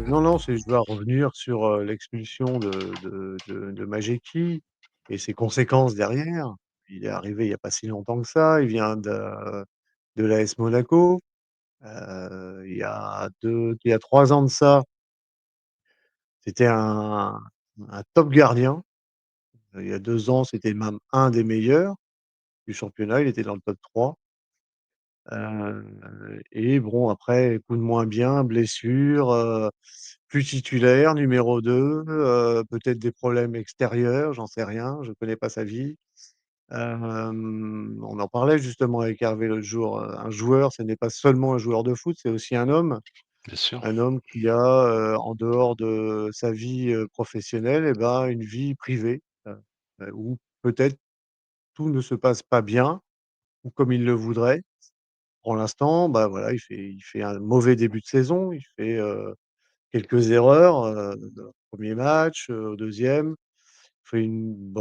Non, non, c'est je dois revenir sur, l'expulsion de Majecki et ses conséquences derrière. Il est arrivé il y a pas si longtemps que ça, il vient de l'AS Monaco. Il y a 3 ans de ça, c'était un top gardien. Il y a 2 ans, c'était même un des meilleurs du championnat, il était dans le top 3. Et bon après, coup de moins bien, blessure, plus titulaire, numéro 2, peut-être des problèmes extérieurs, j'en sais rien, je connais pas sa vie. On en parlait justement avec Hervé l'autre jour, un joueur, ce n'est pas seulement un joueur de foot, c'est aussi Bien sûr. un homme qui a, en dehors de sa vie, professionnelle et ben, une vie privée, où peut-être tout ne se passe pas bien ou comme il le voudrait. Pour l'instant, bah, voilà, il fait un mauvais début de saison, il fait, quelques erreurs, au 1er match, au 2e. Il fait une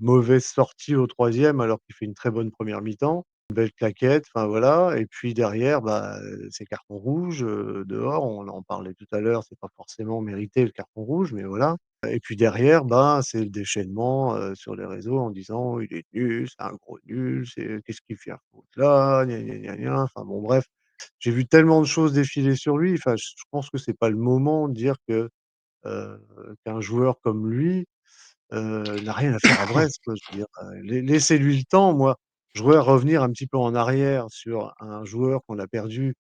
mauvaise sortie au 3e alors qu'il fait une très bonne première mi-temps. Une belle claquette, enfin voilà et puis derrière, bah, c'est carton rouge, dehors. On en parlait tout à l'heure, c'est pas forcément mérité le carton rouge, mais voilà et puis derrière, ben, c'est le déchaînement, sur les réseaux en disant: «Il est nul, c'est un gros nul, c'est qu'est-ce qu'il vient foutre là? Gna gna gna gna». Enfin bon bref, j'ai vu tellement de choses défiler sur lui, enfin je pense que c'est pas le moment de dire que, heu, qu'un joueur comme lui, n'a rien à faire à Brest, quoi. Je veux dire, laissez-lui le temps. Moi, je voudrais revenir un petit peu en arrière sur un joueur qu'on a perdu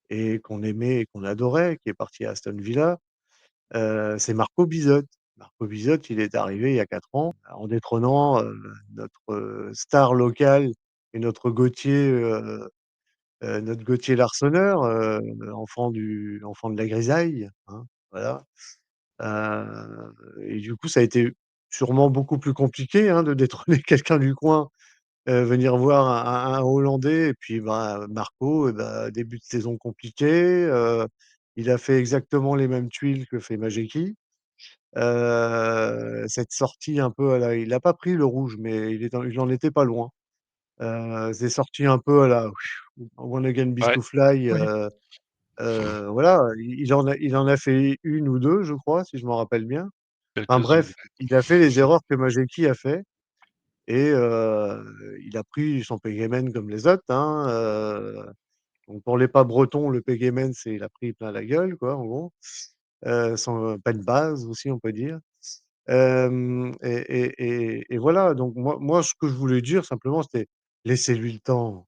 et qu'on aimait et qu'on adorait, qui est parti à Aston Villa, c'est Marco Bizotte. Marco Bizotte, il est arrivé il y a 4 ans en détrônant, notre, star local et notre Gauthier Larsonneur, enfant de la grisaille, hein, voilà. Et du coup, ça a été sûrement beaucoup plus compliqué, hein, de détrôner quelqu'un du coin, venir voir un Hollandais et puis, bah, Marco, bah, début de saison compliqué, il a fait exactement les mêmes tuiles que fait Majecki. Cette sortie un peu à la il a pas pris le rouge, mais il en était pas loin. Ces sorties un peu à la One Again Beast Ouais, to Fly, oui, voilà, il en a fait une ou 2, je crois, si je m'en rappelle bien. Enfin quelques-unes. bref, il a fait les erreurs que Majecki a fait et il a pris son pégémenne comme les autres, hein, donc pour les pas bretons, le pégémenne, c'est il a pris plein la gueule, quoi, en gros. Sans pas de base aussi, on peut dire. Et voilà, donc moi, ce que je voulais dire simplement, c'était: laissez-lui le temps.